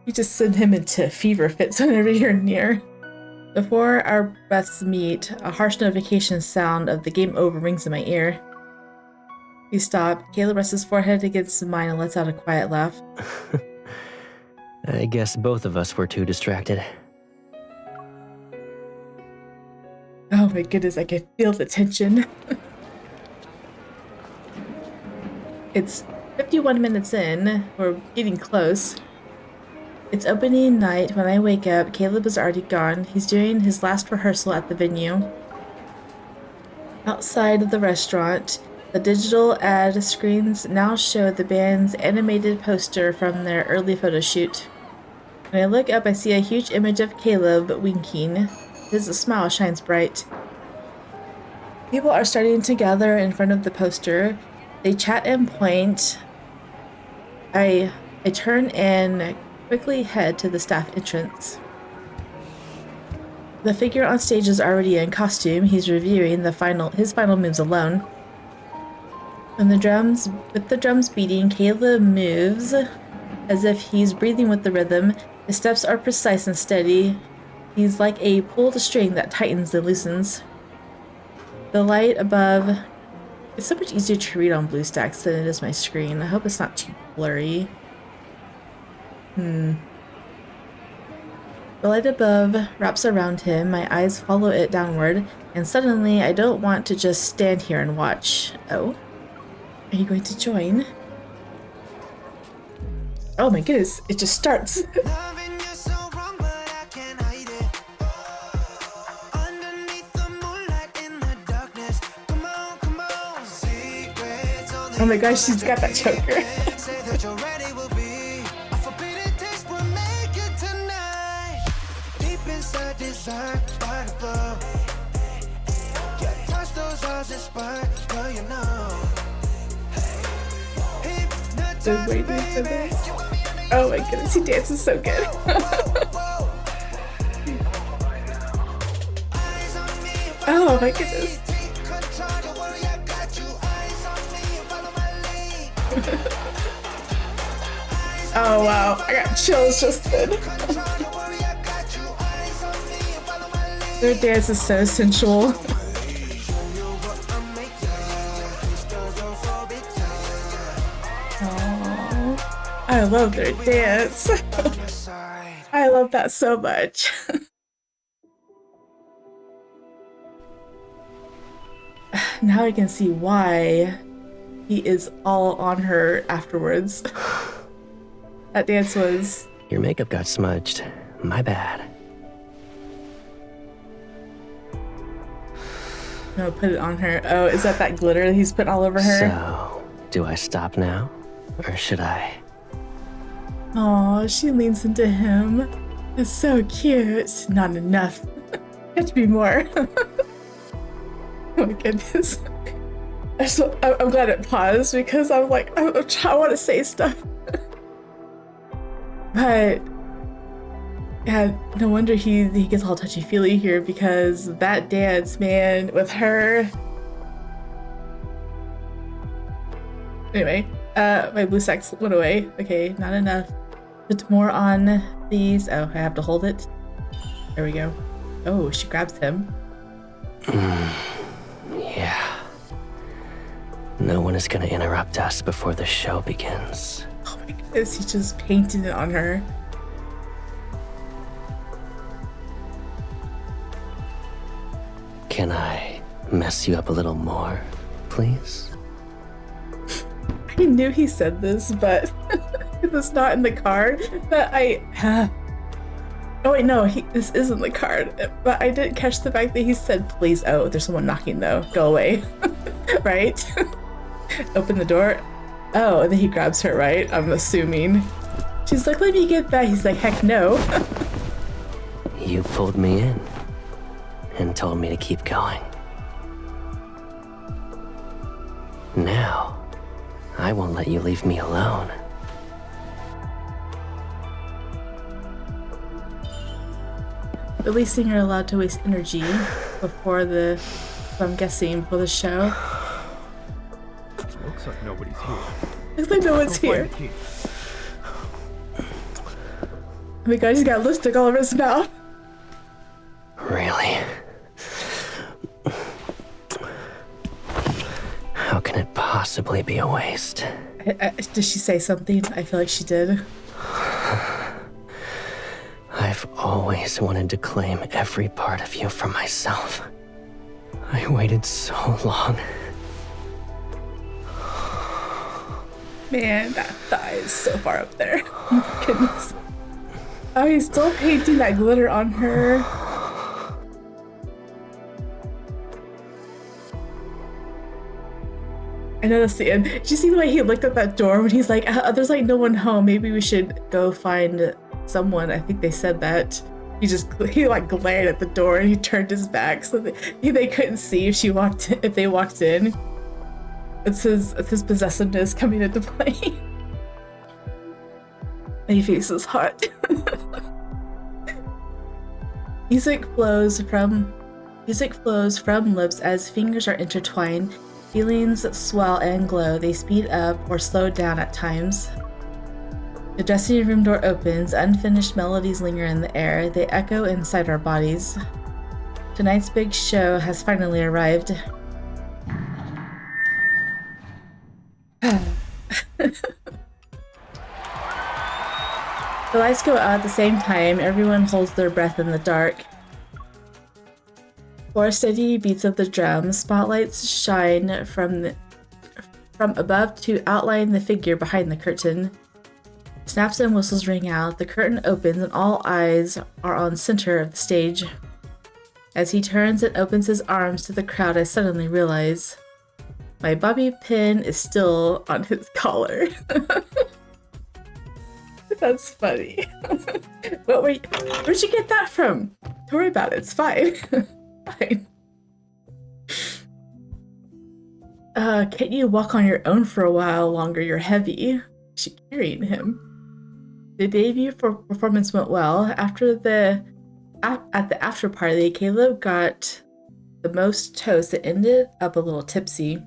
You just send him into fever fits whenever you're near. Before our breaths meet, a harsh notification sound of the game over rings in my ear. We stop. Caleb rests his forehead against mine and lets out a quiet laugh. I guess both of us were too distracted. Oh my goodness, I can feel the tension. It's 51 minutes in. We're getting close. It's opening night. When I wake up, Caleb is already gone. He's doing his last rehearsal at the venue. Outside of the restaurant, the digital ad screens now show the band's animated poster from their early photo shoot. When I look up, I see a huge image of Caleb winking. His smile shines bright. People are starting to gather in front of the poster. They chat and point. I turn and quickly head to the staff entrance. The figure on stage is already in costume. He's reviewing his final moves alone. With the drums beating, Caleb moves as if he's breathing with the rhythm. His steps are precise and steady. He's like a pulled string that tightens and loosens. The light above... It's so much easier to read on BlueStacks than it is my screen. I hope it's not too blurry. The light above wraps around him. My eyes follow it downward, and suddenly I don't want to just stand here and watch. Oh? Are you going to join? Oh my goodness, it just starts. Oh my gosh, she's got that choker. Been waiting for this. Oh my goodness, he dances so good. my goodness. Oh wow, I got chills just then. Their dance is so sensual. Oh, I love their dance. I love that so much. Now I can see why he is all on her afterwards. That dance was... Your makeup got smudged. My bad. No, put it on her. Oh, is that glitter that he's put all over her? So, do I stop now? Or should I? Oh, she leans into him. It's so cute. Not enough. Have to be more. Oh my goodness. I'm glad it paused because I'm like, I want to say stuff. But yeah, no wonder he gets all touchy-feely here because that dance, man, with her. Anyway, my blue sacks went away. Okay, not enough. Put more on these. Oh, I have to hold it. There we go. Oh, she grabs him. Yeah. No one is gonna interrupt us before the show begins. Oh my goodness, he just painted it on her. Can I mess you up a little more, please? I knew he said this, but it's not in the card. But oh wait, no, this isn't the card. But I didn't catch the fact that he said, please. Oh, there's someone knocking though. Go away. Right? Open the door. Oh, and then he grabs her, right? I'm assuming. She's like, let me get that. He's like, heck no. You pulled me in and told me to keep going. Now, I won't let you leave me alone. At least you're allowed to waste energy before I'm guessing, before the show. Looks like nobody's here. Looks like no one's here. Oh my god, he's got lipstick all over his mouth. Really? How can it possibly be a waste? Did she say something? I feel like she did. I've always wanted to claim every part of you for myself. I waited so long. Man, that thigh is so far up there. Oh my goodness. Oh, he's still painting that glitter on her. I know that's the end. Did you see the way he looked at that door when he's like, there's like no one home. Maybe we should go find someone. I think they said that. He like glared at the door and he turned his back so that they couldn't see if they walked in. It's his possessiveness coming into play. And he faces hot. Music flows from lips as fingers are intertwined. Feelings swell and glow. They speed up or slow down at times. The dressing room door opens. Unfinished melodies linger in the air. They echo inside our bodies. Tonight's big show has finally arrived. The lights go out at the same time. Everyone holds their breath in the dark. 4 steady beats of the drum. Spotlights shine from above to outline the figure behind the curtain. Snaps and whistles ring out. The curtain opens and all eyes are on center of the stage. As he turns and opens his arms to the crowd, I suddenly realize my bobby pin is still on his collar. That's funny. Where'd you get that from? Don't worry about it. It's fine. Fine. Can't you walk on your own for a while longer? You're heavy. She's carrying him. The debut performance went well. At the after party, Caleb got the most toast that ended up a little tipsy.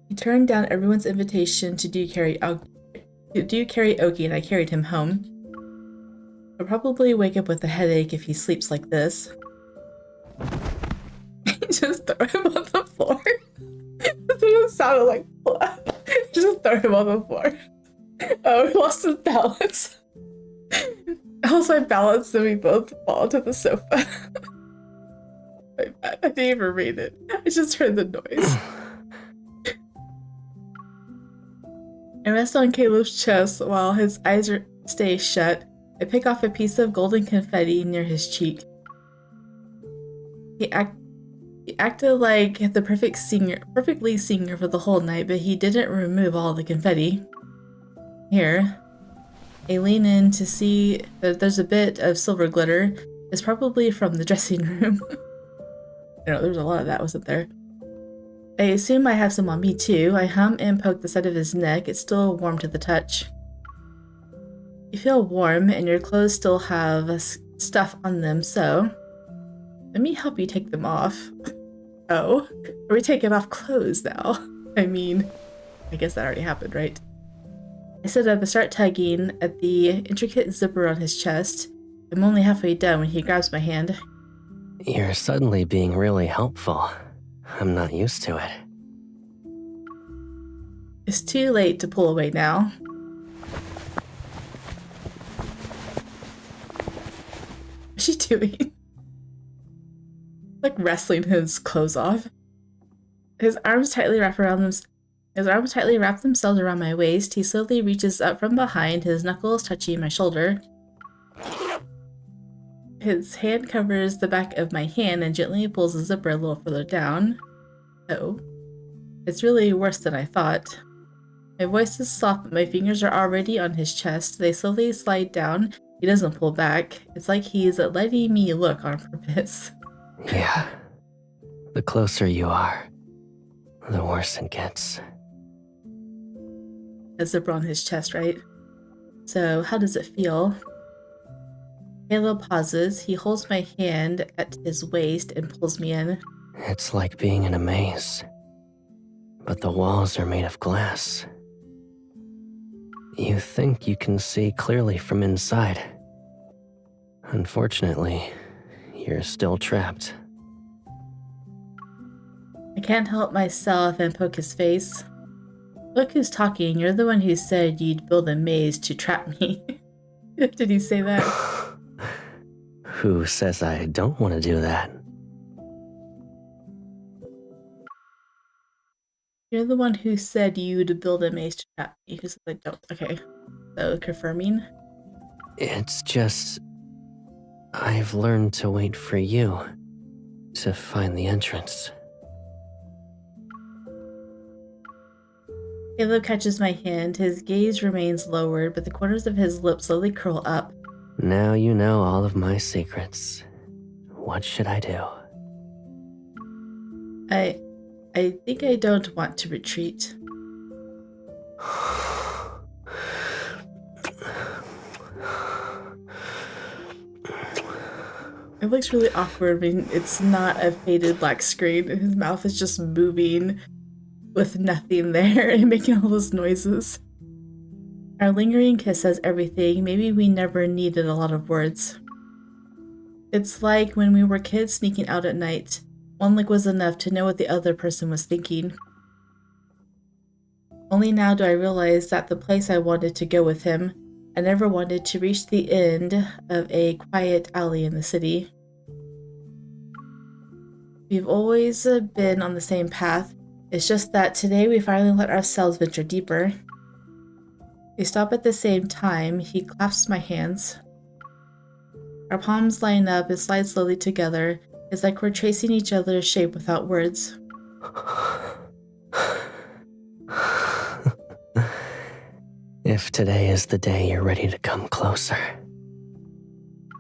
He turned down everyone's invitation to do karaoke, and I carried him home. He'll probably wake up with a headache if he sleeps like this. Just throw him on the floor. That's what it sounded like. Just throw him on the floor. Oh, he lost his balance. I lost my balance, and we both fall to the sofa. My bad. I didn't even read it. I just heard the noise. I rest on Caleb's chest while his eyes stay shut. I pick off a piece of golden confetti near his cheek. He acted like the perfect lead singer for the whole night, but he didn't remove all the confetti. Here, I lean in to see that there's a bit of silver glitter. It's probably from the dressing room. I know, there was a lot of that, wasn't there? I assume I have some on me too. I hum and poke the side of his neck. It's still warm to the touch. You feel warm and your clothes still have stuff on them, so let me help you take them off. Oh, are we taking off clothes now? I mean, I guess that already happened, right? I sit up and start tugging at the intricate zipper on his chest. I'm only halfway done when he grabs my hand. You're suddenly being really helpful. I'm not used to it. It's too late to pull away now. What's she doing? Like wrestling his clothes off. His arms tightly wrap themselves around my waist. He slowly reaches up from behind, his knuckles touching my shoulder. His hand covers the back of my hand and gently pulls the zipper a little further down. Oh, it's really worse than I thought. My voice is soft, but my fingers are already on his chest. They slowly slide down. He doesn't pull back. It's like he's letting me look on purpose. Yeah. The closer you are, the worse it gets. A zipper on his chest, right? So, how does it feel? Caleb pauses. He holds my hand at his waist and pulls me in. It's like being in a maze, but the walls are made of glass. You think you can see clearly from inside. Unfortunately, you're still trapped. I can't help myself and poke his face. Look who's talking. You're the one who said you'd build a maze to trap me. Did he say that? Who says I don't want to do that? You're the one who said you'd build a maze to trap me. Who says I don't? Okay. So, confirming? It's just... I've learned to wait for you to find the entrance. Caleb catches my hand. His gaze remains lowered, but the corners of his lips slowly curl up. Now you know all of my secrets. What should I do? I think I don't want to retreat. It looks really awkward when it's not a faded black screen and his mouth is just moving with nothing there and making all those noises. Our lingering kiss says everything. Maybe we never needed a lot of words. It's like when we were kids sneaking out at night. One look was enough to know what the other person was thinking. Only now do I realize that the place I wanted to go with him, I never wanted to reach the end of a quiet alley in the city. We've always been on the same path. It's just that today we finally let ourselves venture deeper. We stop at the same time. He clasps my hands. Our palms line up and slide slowly together. It's like we're tracing each other's shape without words. If today is the day you're ready to come closer,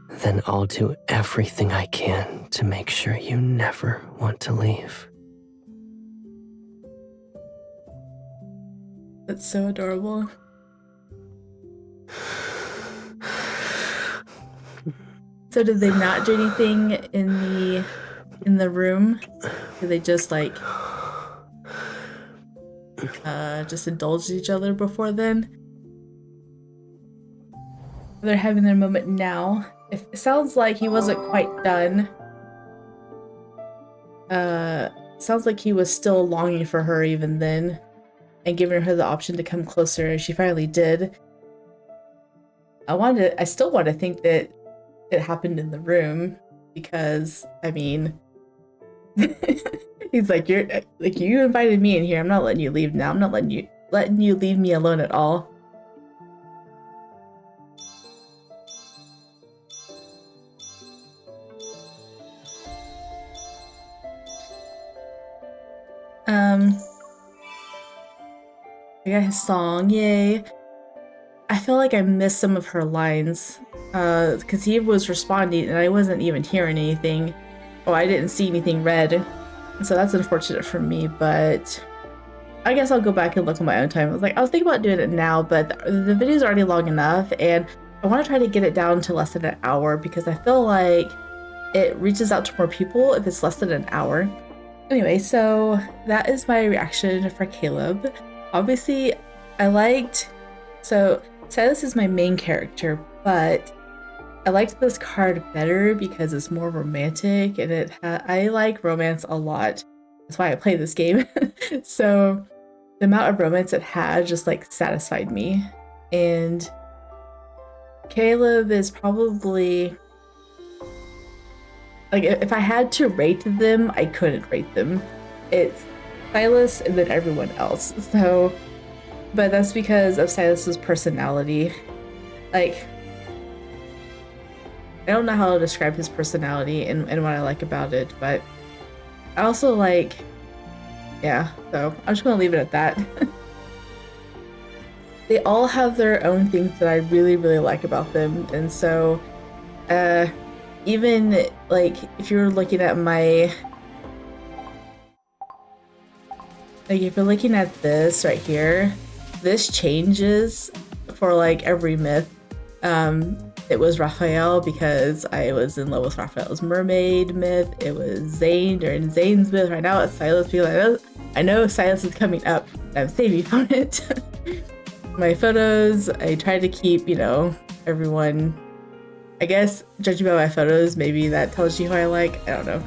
then I'll do everything I can to make sure you never want to leave. That's so adorable. So did they not do anything in the in the room? Do they just like just indulge each other before then? They're having their moment now. It sounds like he wasn't quite done. Sounds like he was still longing for her even then, and giving her the option to come closer, and she finally did. I still want to think that it happened in the room, because I mean, he's like, you invited me in here. I'm not letting you leave now. I'm not letting you leave me alone at all. I got his song, yay. I feel like I missed some of her lines, because he was responding and I wasn't even hearing anything. Oh, I didn't see anything red, so that's unfortunate for me, but I guess I'll go back and look on my own time. I was thinking about doing it now, but the video's already long enough, and I want to try to get it down to less than an hour, because I feel like it reaches out to more people if it's less than an hour. Anyway, so that is my reaction for Caleb. Obviously, so Silas is my main character, but I liked this card better because it's more romantic, and I like romance a lot. That's why I play this game. So the amount of romance it had just like satisfied me. And Caleb is probably like, if I had to rate them, I couldn't rate them. It's Silas and then everyone else. So, but that's because of Silas's personality. Like, I don't know how to describe his personality and what I like about it, but I also like, yeah, so I'm just gonna leave it at that. They all have their own things that I really, really like about them, and so, even like if you're looking at if you're looking at this right here, this changes for like every myth. It was Raphael because I was in love with Raphael's mermaid myth. It was Zane during Zane's myth. Right now it's Silas because I know Silas is coming up. I'm saving from it. My photos, I try to keep, everyone, I guess, judging by my photos, maybe that tells you who I like. I don't know.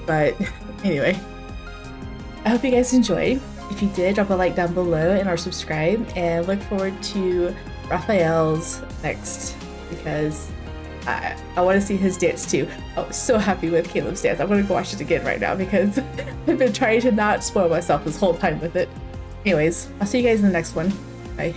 But anyway, I hope you guys enjoyed. If you did, drop a like down below and or subscribe, and look forward to Raphael's next, because I want to see his dance too. I was so happy with Caleb's dance. I'm going to go watch it again right now because I've been trying to not spoil myself this whole time with it. Anyways, I'll see you guys in the next one. Bye.